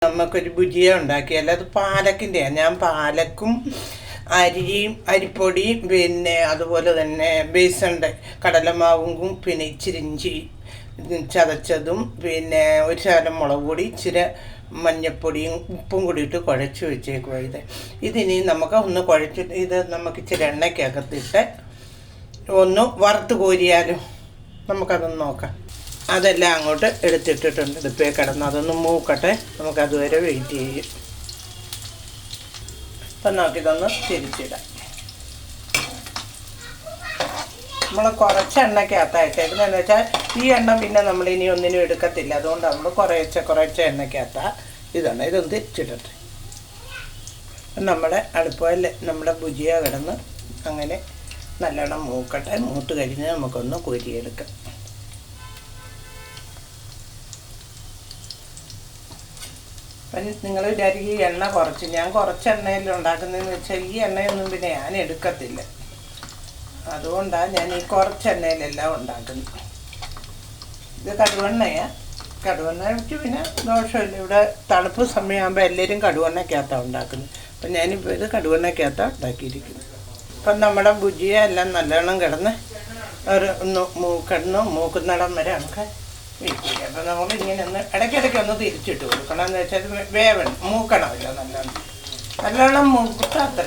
നമുക്കൊരു ഭുജിയ ഉണ്ടാക്കിയാൽ അത് പാലക്കിൻ്റെയാണ്. ഞാൻ പാലക്കും അരിപ്പൊടിയും പിന്നെ അതുപോലെ തന്നെ ബേസൻ്റെ കടലമാവും പിന്നെ ഇച്ചിരി ഇഞ്ചി ചതച്ചതും പിന്നെ ഒരു ശകലം മുളക് പൊടി ഇച്ചിരി മഞ്ഞൾപ്പൊടിയും ഉപ്പും കൂടി ഇട്ട് കുഴച്ച് വെച്ചേക്കുക. ഇതിനി നമുക്ക് ഒന്ന് ഇത് നമുക്ക് ഇച്ചിരി എണ്ണയ്ക്കകത്തിട്ട് ഒന്ന് വറുത്ത് കോരിയാലും നമുക്കതൊന്ന് നോക്കാം. അതെല്ലാം അങ്ങോട്ട് എടുത്തിട്ടിട്ടുണ്ട്. എടുപ്പേ കിടന്ന് അതൊന്ന് മൂക്കട്ടെ. നമുക്കതുവരെ വെയിറ്റ് ചെയ്യും. അപ്പം നോക്കിയതൊന്ന് തിരിച്ചിടാം. നമ്മൾ കുറച്ച് എണ്ണയ്ക്കകത്തായിട്ടേക്കുന്നതെന്ന് വെച്ചാൽ ഈ എണ്ണ പിന്നെ നമ്മളിനി ഒന്നിനും എടുക്കത്തില്ല. അതുകൊണ്ട് നമ്മൾ കുറച്ച് എണ്ണയ്ക്കകത്താണ് ഇതൊന്ന് തിരിച്ചിടട്ടെ. നമ്മുടെ അടുപ്പിൽ നമ്മുടെ ഭുജിയ കിടന്ന് അങ്ങനെ നല്ലോണം മൂക്കട്ടെ. മൂത്ത് കഴിഞ്ഞ് നമുക്കൊന്ന് കോരിയെടുക്കാം. അപ്പം നിങ്ങൾ വിചാരിക്കും ഈ എണ്ണ കുറച്ച്, ഞാൻ കുറച്ച് എണ്ണയിൽ ഉണ്ടാക്കുന്നതെന്ന് വെച്ചാൽ ഈ എണ്ണയൊന്നും പിന്നെ ഞാൻ എടുക്കത്തില്ല. അതുകൊണ്ടാണ് ഞാൻ ഈ കുറച്ച് എണ്ണയിലെല്ലാം ഉണ്ടാക്കുന്നത്. ഇത് കടുവെണ്ണയാണ്. കടുവെണ്ണ വെച്ച് പിന്നെ ദോഷമില്ല. ഇവിടെ തണുപ്പ് സമയമാകുമ്പോൾ എല്ലാവരും കടുവെണ്ണയ്ക്കകത്താണ് ഉണ്ടാക്കുന്നത്. അപ്പം ഞാനിപ്പോൾ ഇത് കടുവെണ്ണയ്ക്കകത്താണ് ഉണ്ടാക്കിയിരിക്കുന്നത്. അപ്പം നമ്മുടെ ഭുജിയ എല്ലാം നല്ലോണം കിടന്ന് മൂക്കുന്നിടം വരെ നമുക്ക് വെയിറ്റ് ചെയ്യാം. അപ്പം നമ്മളിങ്ങനെ ഒന്ന് ഇടയ്ക്കിടയ്ക്ക് തിരിച്ചിട്ട് കൊടുക്കണം. എന്ന് വെച്ചാൽ വേവണം, മൂക്കണമല്ലോ. നല്ലോണം മൂക്കിട്ട് അത്ര.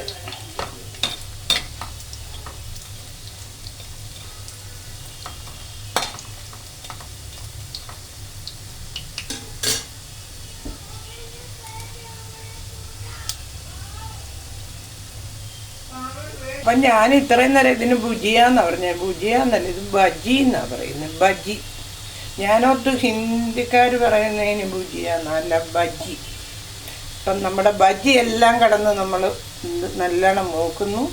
അപ്പം ഞാൻ ഇത്രയും നേരം ഇതിന് ഭുജിയാന്നാണ് പറഞ്ഞത്. ഭുജിയാന്നല്ല, ഇത് ബജി എന്നാണ് പറയുന്നത്. ബജി. ഞാനോർത്ത് ഹിന്ദിക്കാർ പറയുന്നതിന് ഭുജിയാന്നല്ല, ബജി. അപ്പം നമ്മുടെ ബജി എല്ലാം കിടന്ന് നമ്മൾ നല്ലോണം മൂക്കുന്നു.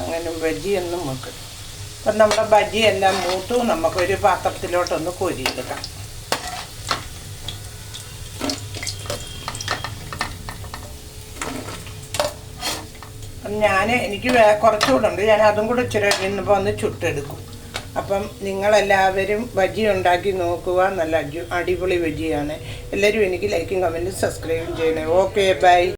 അങ്ങനെ ബജിയൊന്നും മൂക്കും. അപ്പം നമ്മുടെ ബജി എല്ലാം മൂത്തു. നമുക്കൊരു പാത്രത്തിലോട്ടൊന്ന് കോരിയെടുക്കാം. എനിക്ക് കുറച്ചുകൂടെ ഉണ്ട്. ഞാൻ അതും കൂടെ ഇച്ചിരി ഇന്നിപ്പോൾ ഒന്ന് ചുട്ടെടുക്കും. അപ്പം നിങ്ങളെല്ലാവരും ബജി ഉണ്ടാക്കി നോക്കുക. നല്ല അടിപൊളി ബജിയാണ്. എല്ലാവരും എനിക്ക് ലൈക്കും കമൻറ്റും സബ്സ്ക്രൈബും ചെയ്യണേ. Okay, by.